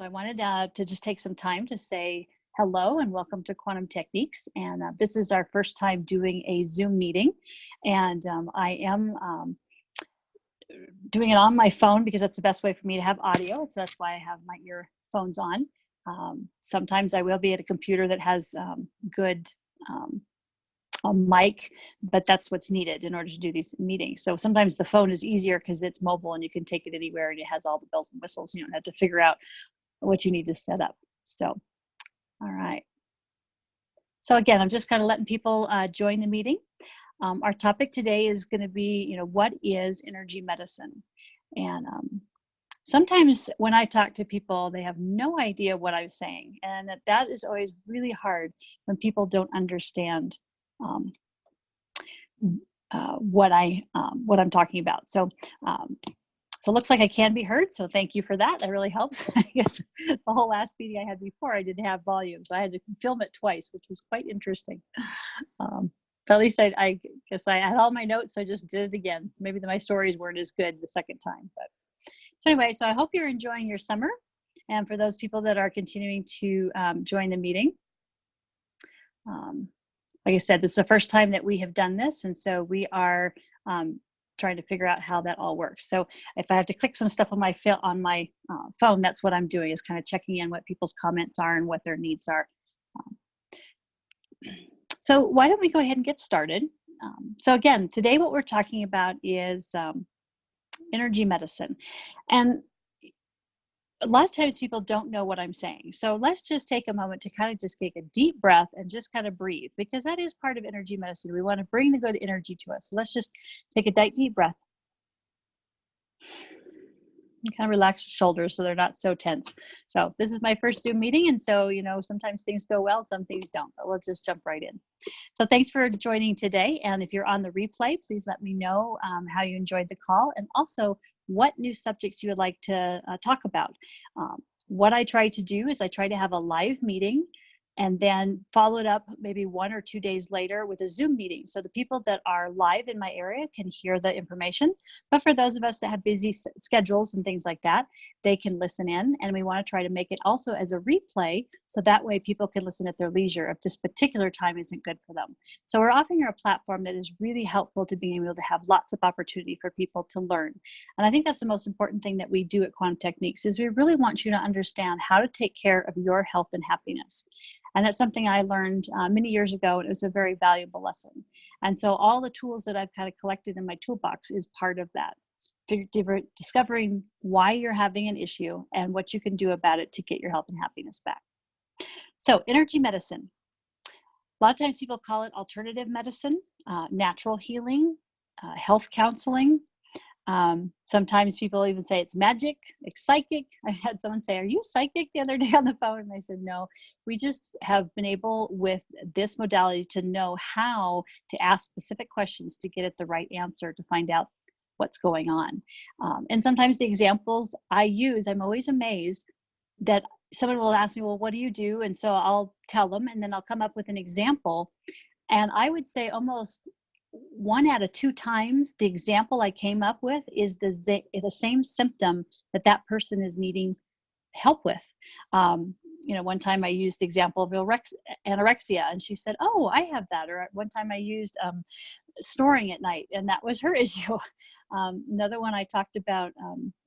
So I wanted to just take some time to say hello and welcome to Quantum Techniques. And this is our first time doing a Zoom meeting. And I am doing it on my phone because that's the best way for me to have audio. So that's why I have my earphones on. Sometimes I will be at a computer that has good a mic, but that's what's needed in order to do these meetings. So sometimes the phone is easier because it's mobile and you can take it anywhere and it has all the bells and whistles. You don't have to figure out what you need to set up. So, all right. So again, I'm just kind of letting people join the meeting. Our topic today is going to be, what is energy medicine? And sometimes when I talk to people, they have no idea what I'm saying. And that is always really hard when people don't understand what I'm talking about. So it looks like I can be heard. So thank you for that. That really helps. I guess the whole last meeting I had before, I didn't have volume, so I had to film it twice, which was quite interesting. But at least I guess I had all my notes, so I just did it again. Maybe my stories weren't as good the second time. But so anyway, so I hope you're enjoying your summer. And for those people that are continuing to join the meeting, like I said, this is the first time that we have done this, and so we are trying to figure out how that all works. So if I have to click some stuff on my phone, that's what I'm doing, is kind of checking in what people's comments are and what their needs are. So why don't we go ahead and get started? So again, today what we're talking about is energy medicine. And a lot of times people don't know what I'm saying. So let's just take a moment to kind of just take a deep breath and just kind of breathe, because that is part of energy medicine. We want to bring the good energy to us. So let's just take a deep breath. And kind of relax your shoulders so they're not so tense. So this is my first Zoom meeting, and so sometimes things go well, some things don't, but we'll just jump right in. So thanks for joining today, and if you're on the replay, please let me know how you enjoyed the call, and also what new subjects you would like to talk about. What I try to do is I try to have a live meeting and then follow it up maybe 1 or 2 days later with a Zoom meeting. So the people that are live in my area can hear the information. But for those of us that have busy schedules and things like that, they can listen in. And we want to try to make it also as a replay, so that way people can listen at their leisure if this particular time isn't good for them. So we're offering a platform that is really helpful to being able to have lots of opportunity for people to learn. And I think that's the most important thing that we do at Quantum Techniques, is we really want you to understand how to take care of your health and happiness. And that's something I learned many years ago, and it was a very valuable lesson. And so all the tools that I've kind of collected in my toolbox is part of that. Discovering why you're having an issue and what you can do about it to get your health and happiness back. So energy medicine. A lot of times people call it alternative medicine, natural healing, health counseling. Sometimes people even say it's magic, it's psychic. I had someone say, "Are you psychic?" the other day on the phone, and I said, "No, we just have been able with this modality to know how to ask specific questions to get at the right answer, to find out what's going on." And sometimes the examples I use, I'm always amazed that someone will ask me, "Well, what do you do?" And so I'll tell them, and then I'll come up with an example. And I would say almost 1 out of 2 times, the example I came up with is the same symptom that person is needing help with. One time I used the example of anorexia, and she said, "Oh, I have that." Or one time I used snoring at night, and that was her issue. Another one I talked about,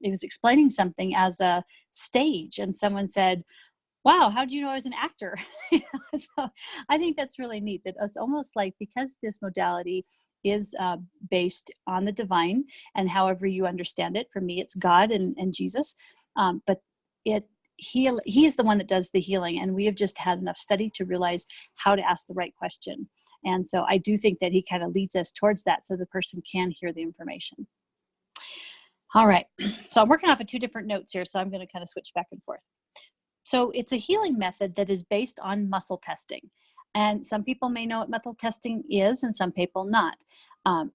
it was explaining something as a stage, and someone said, "Wow, how do you know I was an actor?" So I think that's really neat, that it's almost like, because this modality is based on the divine, and however you understand it, for me it's God and Jesus, but he is the one that does the healing, and we have just had enough study to realize how to ask the right question. And so I do think that he kind of leads us towards that, so the person can hear the information. All right, so I'm working off of 2 different notes here, so I'm going to kind of switch back and forth. So it's a healing method that is based on muscle testing. And some people may know what muscle testing is, and some people not.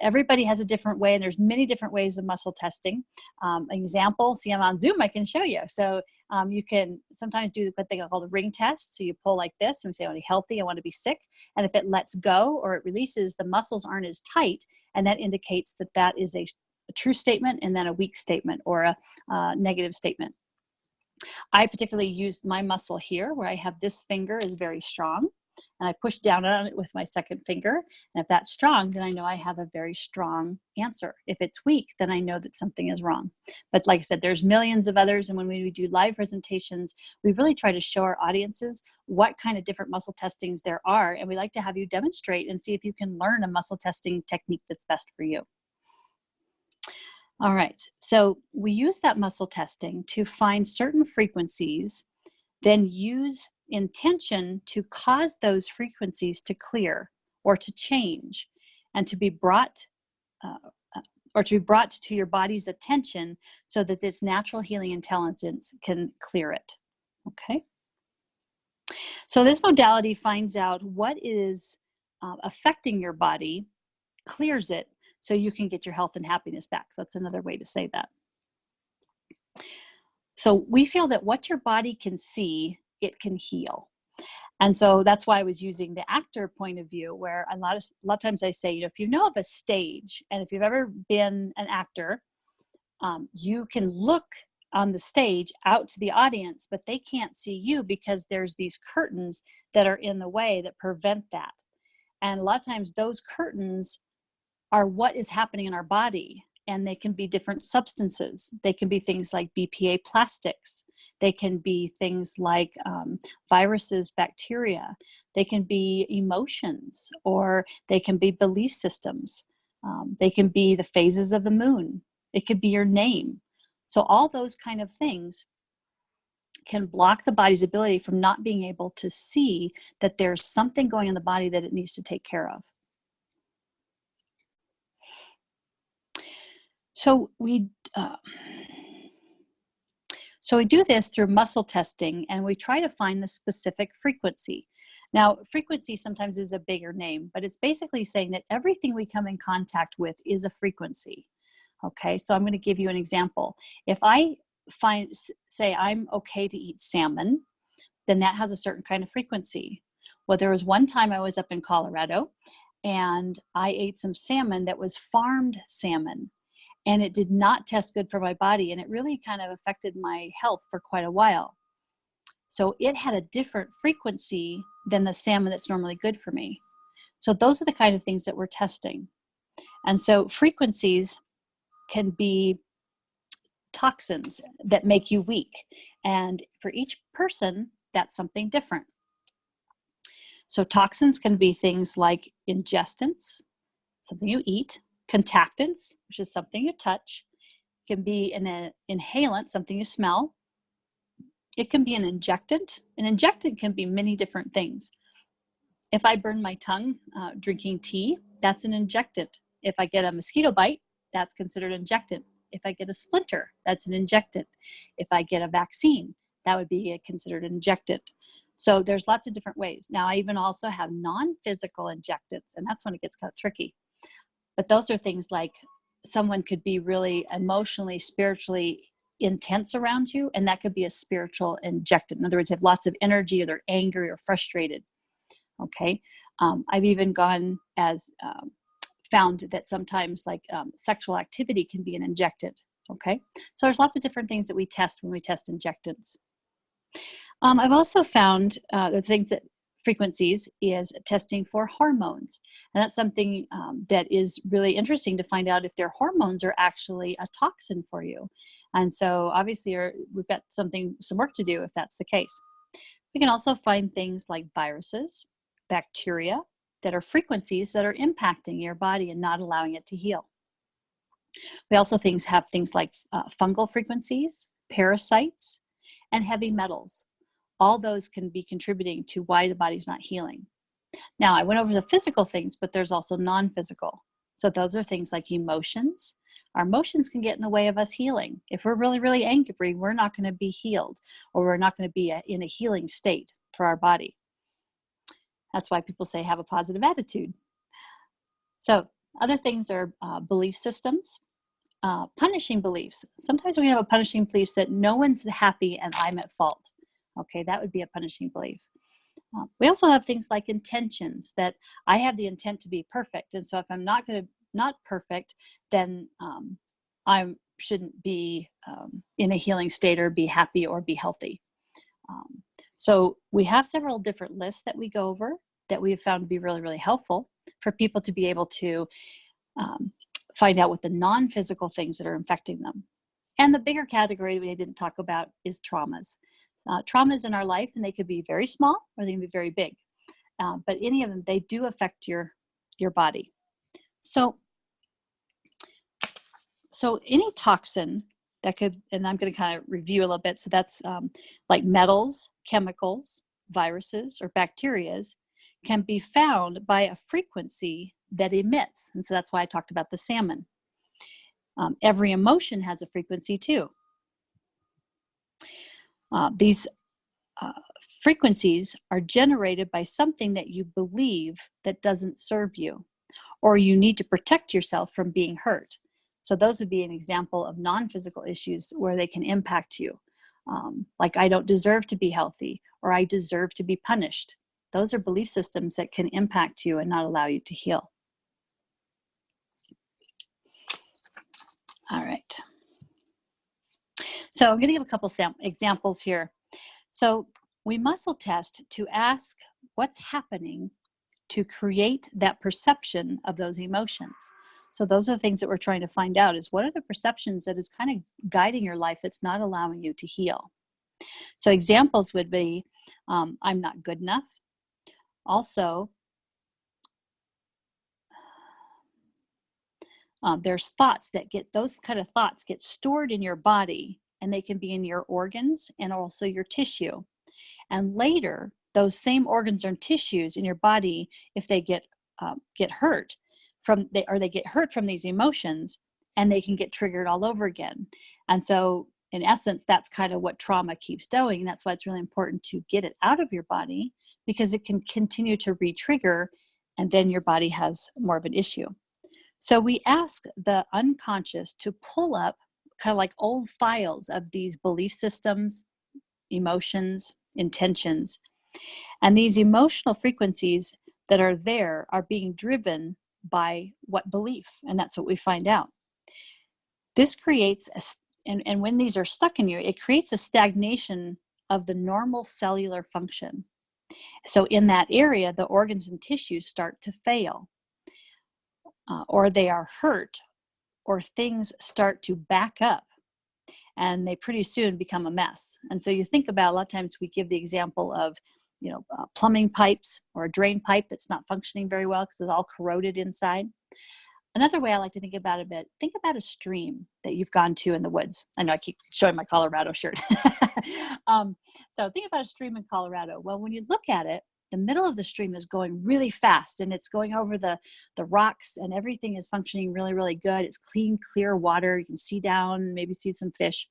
Everybody has a different way, and there's many different ways of muscle testing. An example, see, I'm on Zoom, I can show you. So you can sometimes do what they call the ring test. So you pull like this, and we say, I want to be healthy, I want to be sick. And if it lets go or it releases, the muscles aren't as tight, and that indicates that is a true statement, and then a weak statement or a negative statement. I particularly use my muscle here where I have this finger is very strong, and I push down on it with my second finger. And if that's strong, then I know I have a very strong answer. If it's weak, then I know that something is wrong. But like I said, there's millions of others. And when we do live presentations, we really try to show our audiences what kind of different muscle testings there are. And we like to have you demonstrate and see if you can learn a muscle testing technique that's best for you. All right, so we use that muscle testing to find certain frequencies, then use intention to cause those frequencies to clear or to change and to be brought to your body's attention so that its natural healing intelligence can clear it. Okay. So this modality finds out what is affecting your body, clears it, so you can get your health and happiness back. So that's another way to say that. So we feel that what your body can see, it can heal. And so that's why I was using the actor point of view, where a lot of times I say, if you know of a stage, and if you've ever been an actor, you can look on the stage out to the audience, but they can't see you because there's these curtains that are in the way that prevent that. And a lot of times those curtains are what is happening in our body, and they can be different substances. They can be things like BPA plastics. They can be things like viruses, bacteria. They can be emotions, or they can be belief systems. They can be the phases of the moon. It could be your name. So all those kind of things can block the body's ability from not being able to see that there's something going on in the body that it needs to take care of. So we do this through muscle testing, and we try to find the specific frequency. Now, frequency sometimes is a bigger name, but it's basically saying that everything we come in contact with is a frequency. Okay, so I'm going to give you an example. If I say I'm okay to eat salmon, then that has a certain kind of frequency. Well, there was one time I was up in Colorado, and I ate some salmon that was farmed salmon. And it did not test good for my body, and it really kind of affected my health for quite a while. So it had a different frequency than the salmon that's normally good for me. So those are the kind of things that we're testing. And so frequencies can be toxins that make you weak. And for each person, that's something different. So toxins can be things like ingestants, something you eat, contactants, which is something you touch. It can be an inhalant, something you smell. It can be an injectant. An injectant can be many different things. If I burn my tongue drinking tea, that's an injectant. If I get a mosquito bite, that's considered an injectant. If I get a splinter, that's an injectant. If I get a vaccine, that would be considered an injectant. So there's lots of different ways. Now, I even also have non-physical injectants, and that's when it gets kind of tricky. But those are things like someone could be really emotionally, spiritually intense around you, and that could be a spiritual injectant. In other words, they have lots of energy, or they're angry or frustrated. Okay. I've even gone as found that sometimes like sexual activity can be an injectant. Okay. So there's lots of different things that we test when we test injectants. I've also found the things that frequencies is testing for hormones. And that's something that is really interesting to find out if their hormones are actually a toxin for you. And so obviously we've got some work to do if that's the case. We can also find things like viruses, bacteria that are frequencies that are impacting your body and not allowing it to heal. We also have things like fungal frequencies, parasites, and heavy metals. All those can be contributing to why the body's not healing. Now, I went over the physical things, but there's also non-physical. So those are things like emotions. Our emotions can get in the way of us healing. If we're really, really angry, we're not going to be healed, or we're not going to be in a healing state for our body. That's why people say have a positive attitude. So other things are belief systems, punishing beliefs. Sometimes we have a punishing belief that no one's happy and I'm at fault. Okay, that would be a punishing belief. We also have things like intentions, that I have the intent to be perfect. And so if I'm not perfect, then shouldn't be in a healing state or be happy or be healthy. So we have several different lists that we go over that we have found to be really, really helpful for people to be able to find out what the non-physical things that are infecting them. And the bigger category we didn't talk about is traumas. Traumas in our life, and they could be very small or they can be very big. But any of them, they do affect your body. So any toxin that could, and I'm going to kind of review a little bit. So that's like metals, chemicals, viruses, or bacterias can be found by a frequency that emits. And so that's why I talked about the salmon. Every emotion has a frequency too. These frequencies are generated by something that you believe that doesn't serve you, or you need to protect yourself from being hurt. So those would be an example of non-physical issues where they can impact you. Like I don't deserve to be healthy, or I deserve to be punished. Those are belief systems that can impact you and not allow you to heal. All right. So I'm going to give a couple examples here. So we muscle test to ask what's happening to create that perception of those emotions. So those are the things that we're trying to find out, is what are the perceptions that is kind of guiding your life that's not allowing you to heal. So examples would be, I'm not good enough. Also, there's thoughts that those kind of thoughts get stored in your body, and they can be in your organs and also your tissue. And later, those same organs and tissues in your body, if they get hurt they get hurt from these emotions, and they can get triggered all over again. And so in essence, that's kind of what trauma keeps doing. And that's why it's really important to get it out of your body, because it can continue to re-trigger, and then your body has more of an issue. So we ask the unconscious to pull up kind of like old files of these belief systems, emotions, intentions. And these emotional frequencies that are there are being driven by what belief? And that's what we find out. This creates, and when these are stuck in you, it creates a stagnation of the normal cellular function. So in that area, the organs and tissues start to fail, or they are hurt, or things start to back up, and they pretty soon become a mess. And so you think about, a lot of times we give the example of, plumbing pipes or a drain pipe that's not functioning very well because it's all corroded inside. Another way I like to think about it a bit, think about a stream that you've gone to in the woods. I know I keep showing my Colorado shirt. So think about a stream in Colorado. Well, when you look at it, the middle of the stream is going really fast, and it's going over the rocks, and everything is functioning really, really good. It's clean, clear water. You can see down, maybe see some fish.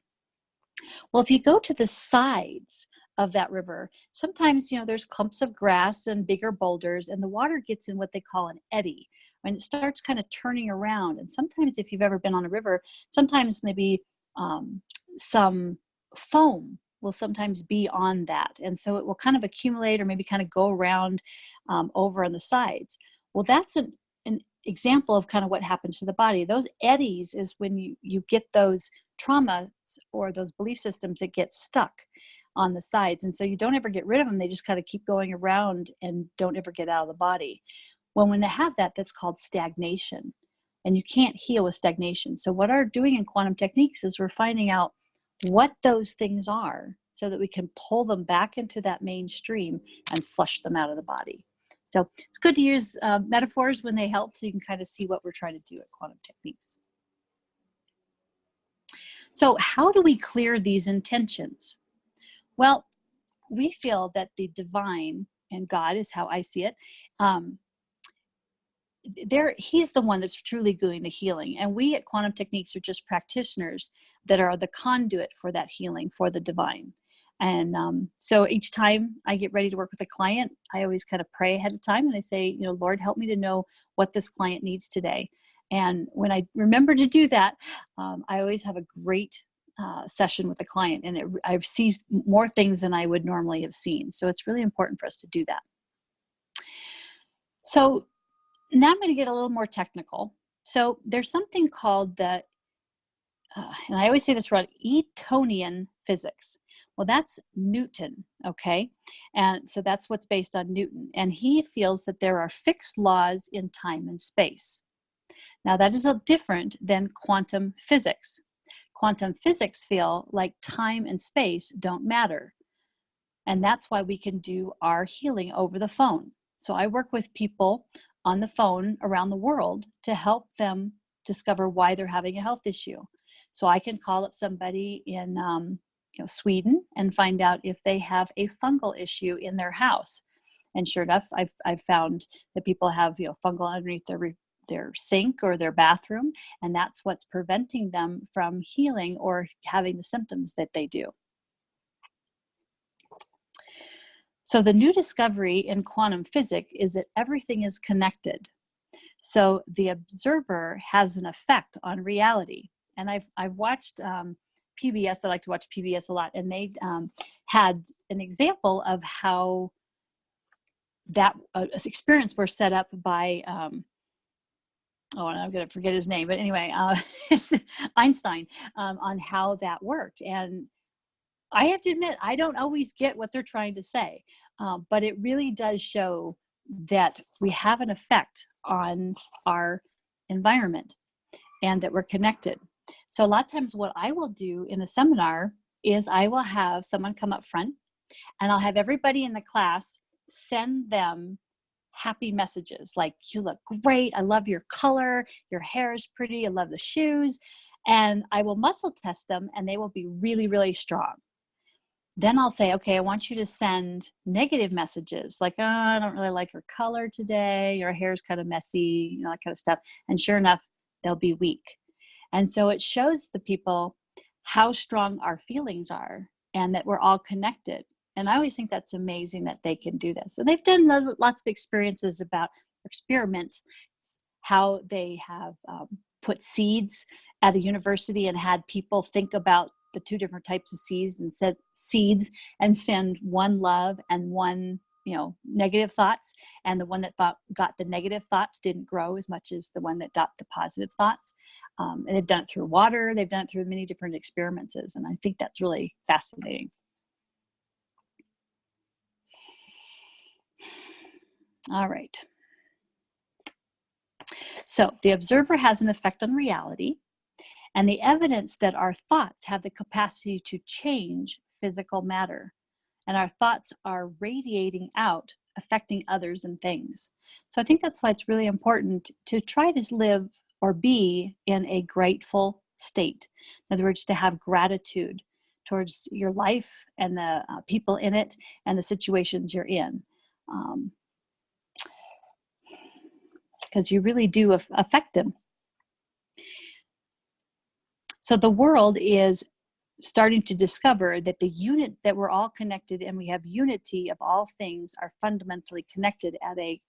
Well, if you go to the sides of that river, sometimes, there's clumps of grass and bigger boulders, and the water gets in what they call an eddy, and it starts kind of turning around. And sometimes, if you've ever been on a river, sometimes maybe some foam will sometimes be on that. And so it will kind of accumulate, or maybe kind of go around over on the sides. Well, that's an example of kind of what happens to the body. Those eddies is when you get those traumas or those belief systems that get stuck on the sides. And so you don't ever get rid of them. They just kind of keep going around and don't ever get out of the body. Well, when they have that, that's called stagnation. And you can't heal with stagnation. So what we're doing in quantum techniques is we're finding out what those things are so that we can pull them back into that mainstream and flush them out of the body. So it's good to use metaphors when they help, so you can kind of see what we're trying to do at quantum techniques. So how do we clear these intentions? Well, we feel that the divine, and God is how I see it, he's the one that's truly doing the healing. And we at Quantum Techniques are just practitioners that are the conduit for that healing, for the divine. And so each time I get ready to work with a client, I always kind of pray ahead of time, and I say, Lord, help me to know what this client needs today. And when I remember to do that, I always have a great session with the client, and I've seen more things than I would normally have seen. So it's really important for us to do that. So now I'm going to get a little more technical. So there's something called the and I always say this wrong, Etonian physics. Well, that's Newton, okay? And so that's what's based on Newton. And he feels that there are fixed laws in time and space. Now, that is different than quantum physics. Quantum physics feel like time and space don't matter. And that's why we can do our healing over the phone. So I work with people on the phone around the world to help them discover why they're having a health issue. So I can call up somebody in Sweden and find out if they have a fungal issue in their house. And sure enough, I've found that people have fungal underneath their sink or their bathroom, and that's what's preventing them from healing or having the symptoms that they do. So the new discovery in quantum physics is that everything is connected. So the observer has an effect on reality. And I've watched PBS. I like to watch PBS a lot, and they had an example of how that experiments were set up by and I'm going to forget his name, but anyway, Einstein, on how that worked. And I have to admit, I don't always get what they're trying to say, but it really does show that we have an effect on our environment and that we're connected. So a lot of times what I will do in a seminar is I will have someone come up front, and I'll have everybody in the class send them happy messages like, you look great, I love your color, your hair is pretty, I love the shoes. And I will muscle test them, and they will be really, really strong. Then I'll say, okay, I want you to send negative messages like, oh, I don't really like your color today, your hair's kind of messy, that kind of stuff. And sure enough, they'll be weak. And so it shows the people how strong our feelings are and that we're all connected. And I always think that's amazing that they can do this. So they've done lots of experiences about experiments, how they have put seeds at a university and had people think about the two different types of seeds and send one love and one negative thoughts, and the one that got the negative thoughts didn't grow as much as the one that got the positive thoughts. And they've done it through water, they've done it through many different experiments, and I think that's really fascinating. All right. So the observer has an effect on reality, and the evidence that our thoughts have the capacity to change physical matter, and our thoughts are radiating out, affecting others and things. So I think that's why it's really important to try to live or be in a grateful state. In other words, to have gratitude towards your life and the people in it and the situations you're in. Because you really do affect them. So the world is starting to discover that that we're all connected, and we have unity of all things are fundamentally connected at a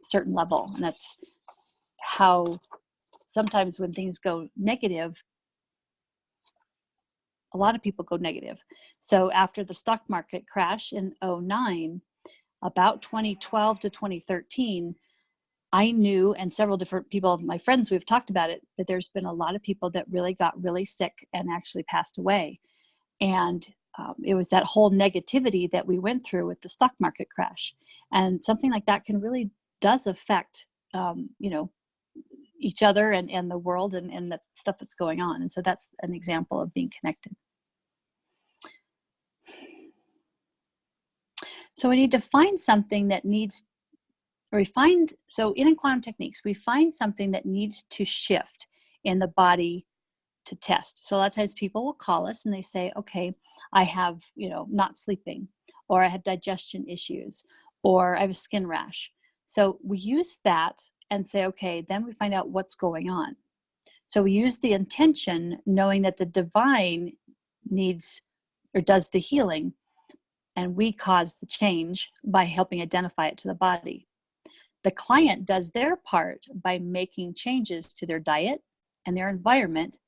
certain level. And that's how sometimes when things go negative, a lot of people go negative. So after the stock market crash in 2009, about 2012 to 2013, I knew, and several different people, my friends who have talked about it, that there's been a lot of people that really got really sick and actually passed away. And it was that whole negativity that we went through with the stock market crash. And something like that does affect, each other and the world and the stuff that's going on. And so that's an example of being connected. So we need to find something that so in quantum techniques, we find something that needs to shift in the body to test. So a lot of times people will call us and they say, okay, I have, not sleeping, or I have digestion issues, or I have a skin rash. So we use that and say, okay, then we find out what's going on. So we use the intention knowing that the divine needs or does the healing, and we cause the change by helping identify it to the body. The client does their part by making changes to their diet and their environment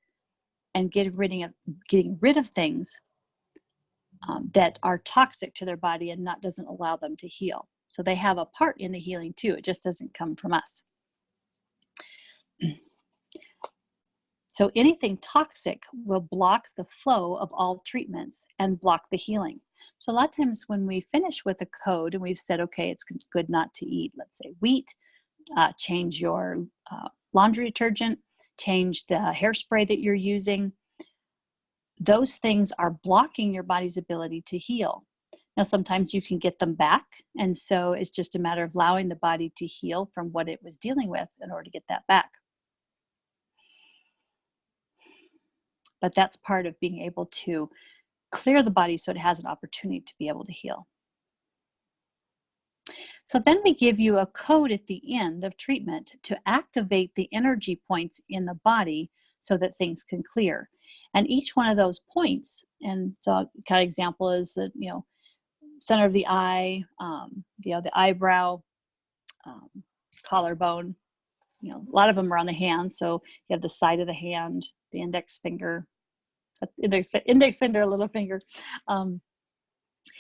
and getting rid of things that are toxic to their body and doesn't allow them to heal. So they have a part in the healing too. It just doesn't come from us. So anything toxic will block the flow of all treatments and block the healing. So a lot of times when we finish with a code and we've said, okay, it's good not to eat, let's say wheat, change your laundry detergent, change the hairspray that you're using, those things are blocking your body's ability to heal. Now, sometimes you can get them back. And so it's just a matter of allowing the body to heal from what it was dealing with in order to get that back. But that's part of being able to clear the body so it has an opportunity to be able to heal. So then we give you a code at the end of treatment to activate the energy points in the body so that things can clear. And each one of those points, and so kind of example is that, center of the eye, the eyebrow, collarbone, a lot of them are on the hand. So you have the side of the hand, the index finger, index finger, little finger.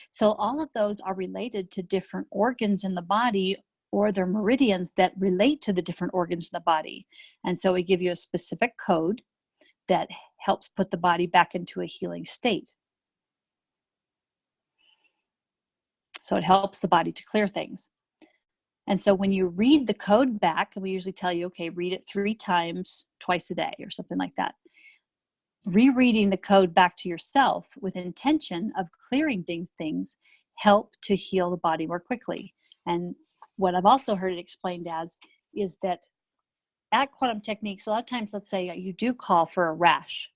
So all of those are related to different organs in the body, or their meridians that relate to the different organs in the body. And so we give you a specific code that helps put the body back into a healing state. So it helps the body to clear things. And so when you read the code back, and we usually tell you, okay, read it 3 times, twice a day or something like that. Rereading the code back to yourself with intention of clearing things help to heal the body more quickly. And what I've also heard it explained as is that at quantum techniques, a lot of times, let's say you do call for a rash.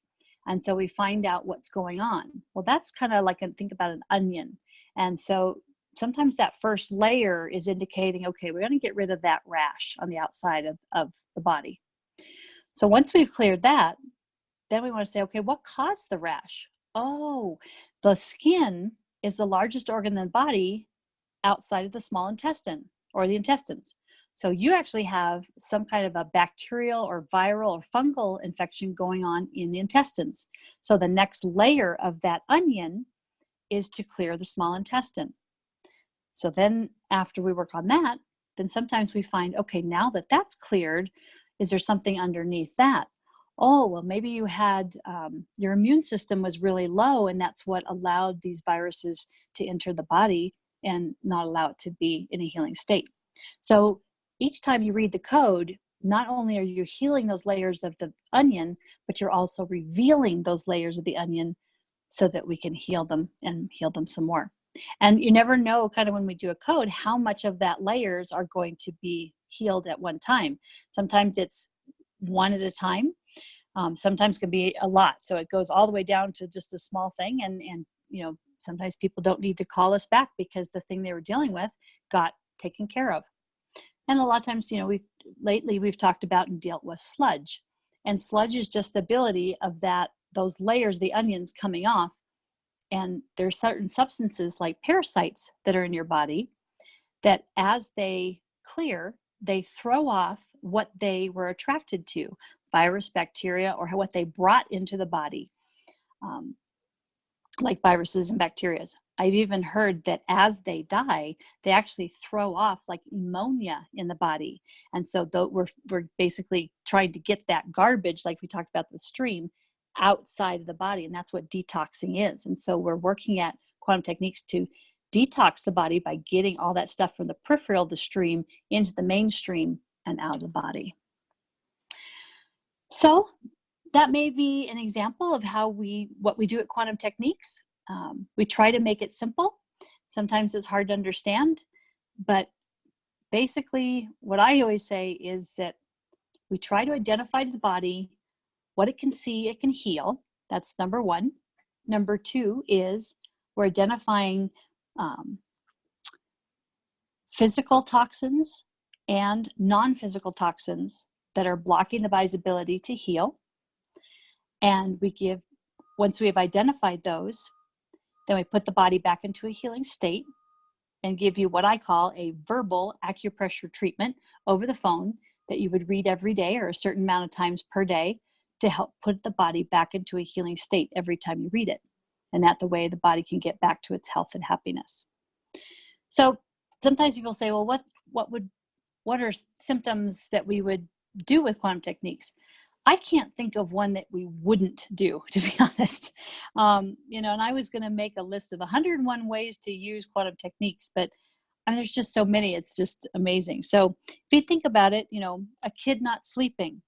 And so we find out what's going on. Well, that's kind of like, think about an onion. And so sometimes that first layer is indicating, okay, we're going to get rid of that rash on the outside of the body. So once we've cleared that, then we want to say, okay, what caused the rash? Oh, the skin is the largest organ in the body outside of the small intestine or the intestines. So you actually have some kind of a bacterial or viral or fungal infection going on in the intestines. So the next layer of that onion is to clear the small intestine. So then after we work on that, then sometimes we find, okay, now that that's cleared, is there something underneath that? Oh, well, maybe you had, your immune system was really low, and that's what allowed these viruses to enter the body and not allow it to be in a healing state. So each time you read the code, not only are you healing those layers of the onion, but you're also revealing those layers of the onion so that we can heal them and heal them some more. And you never know, kind of when we do a code, how much of that layers are going to be healed at one time. Sometimes it's one at a time. Sometimes can be a lot. So it goes all the way down to just a small thing. And sometimes people don't need to call us back because the thing they were dealing with got taken care of. And a lot of times, we've talked about and dealt with sludge. And sludge is just the ability of those layers, the onions coming off. And there's certain substances like parasites that are in your body that as they clear, they throw off what they were attracted to, virus, bacteria, or what they brought into the body, like viruses and bacteria. I've even heard that as they die, they actually throw off like ammonia in the body. And so we're basically trying to get that garbage, like we talked about the stream, outside of the body. And that's what detoxing is. And so we're working at quantum techniques to detox the body by getting all that stuff from the peripheral of the stream into the mainstream and out of the body. So that may be an example of what we do at quantum techniques. We try to make it simple. Sometimes it's hard to understand, but basically what I always say is that we try to identify the body, what it can see, it can heal. That's number one. Number two is we're identifying physical toxins and non-physical toxins that are blocking the body's ability to heal. And once we have identified those, then we put the body back into a healing state and give you what I call a verbal acupressure treatment over the phone that you would read every day or a certain amount of times per day to help put the body back into a healing state every time you read it. And that the way the body can get back to its health and happiness. So sometimes people say, well, what are symptoms that we would do with quantum techniques? I can't think of one that we wouldn't do, to be honest. You know, and I was going to make a list of 101 ways to use quantum techniques, but I mean, there's just so many. It's just amazing. So if you think about it, you know, a kid not sleeping,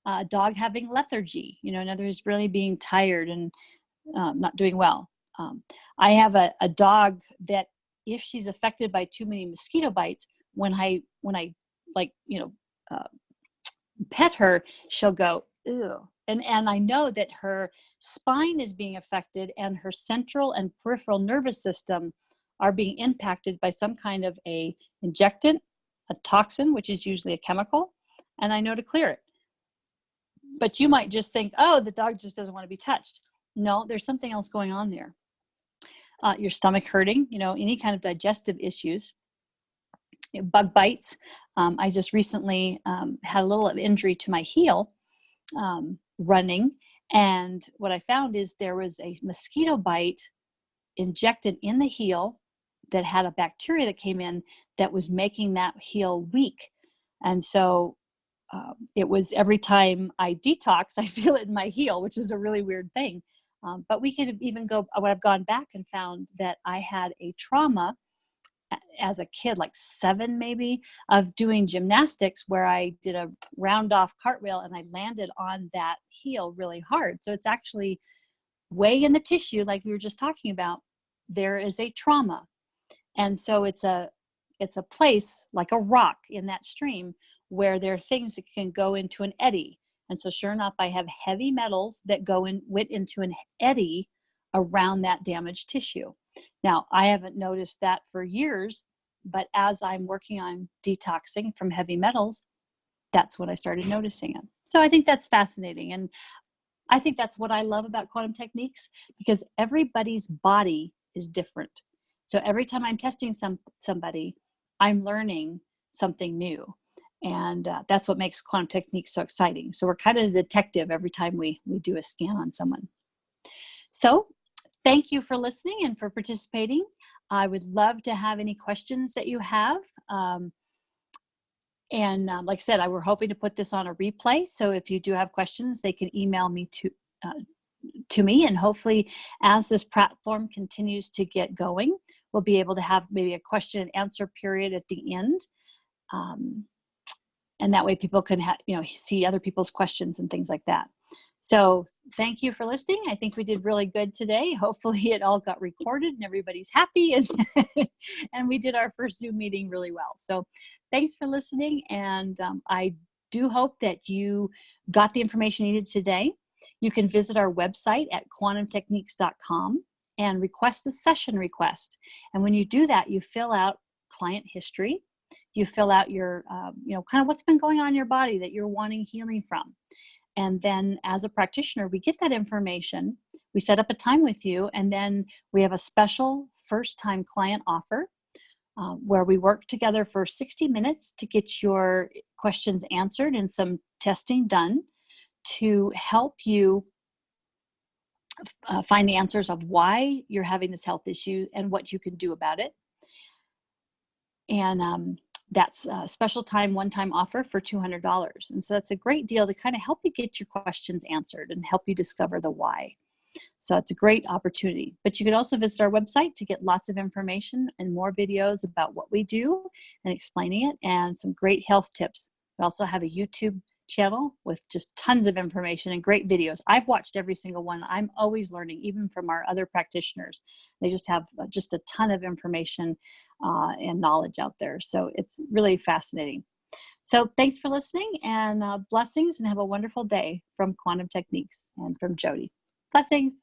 a dog having lethargy, you know, in other words, really being tired and not doing well. I have a dog that if she's affected by too many mosquito bites, when I like, you know, pet her, she'll go, ew. And I know that her spine is being affected and her central and peripheral nervous system are being impacted by some kind of a injectant, a toxin, which is usually a chemical, and I know to clear it. But you might just think, oh, the dog just doesn't want to be touched. No, there's something else going on there. Your stomach hurting, you know, any kind of digestive issues, bug bites. I just recently had a little injury to my heel running. And what I found is there was a mosquito bite injected in the heel that had a bacteria that came in that was making that heel weak. And so it was every time I detox, I feel it in my heel, which is a really weird thing. But we could even go, when I've gone back and found that I had a trauma as a kid, like 7 maybe, of doing gymnastics where I did a round off cartwheel and I landed on that heel really hard. So it's actually way in the tissue, like we were just talking about, there is a trauma. And so it's a place like a rock in that stream where there are things that can go into an eddy. And so sure enough, I have heavy metals that went into an eddy around that damaged tissue. Now, I haven't noticed that for years, but as I'm working on detoxing from heavy metals, that's when I started noticing it. So I think that's fascinating. And I think that's what I love about quantum techniques, because everybody's body is different. So every time I'm testing somebody, I'm learning something new. And that's what makes quantum techniques so exciting. So we're kind of a detective every time we do a scan on someone. So thank you for listening and for participating. I would love to have any questions that you have. Like I said, we're hoping to put this on a replay. So if you do have questions, they can email me to me. And hopefully, as this platform continues to get going, we'll be able to have maybe a question and answer period at the end. And that way people can see other people's questions and things like that. So thank you for listening. I think we did really good today. Hopefully it all got recorded and everybody's happy, and and we did our first Zoom meeting really well. So thanks for listening. And I do hope that you got the information needed today. You can visit our website at quantumtechniques.com and request a session request. And when you do that, you fill out client history. You fill out your, kind of what's been going on in your body that you're wanting healing from. And then as a practitioner, we get that information, we set up a time with you, and then we have a special first-time client offer where we work together for 60 minutes to get your questions answered and some testing done to help you find the answers of why you're having this health issue and what you can do about it. And that's a special one-time offer for $200. And so that's a great deal to kind of help you get your questions answered and help you discover the why. So it's a great opportunity. But you can also visit our website to get lots of information and more videos about what we do and explaining it, and some great health tips. We also have a YouTube channel with just tons of information and great videos. I've watched every single one. I'm always learning, even from our other practitioners. They just have just a ton of information and knowledge out there. So it's really fascinating. So thanks for listening, and blessings, and have a wonderful day from Quantum Techniques and from Jody. Blessings.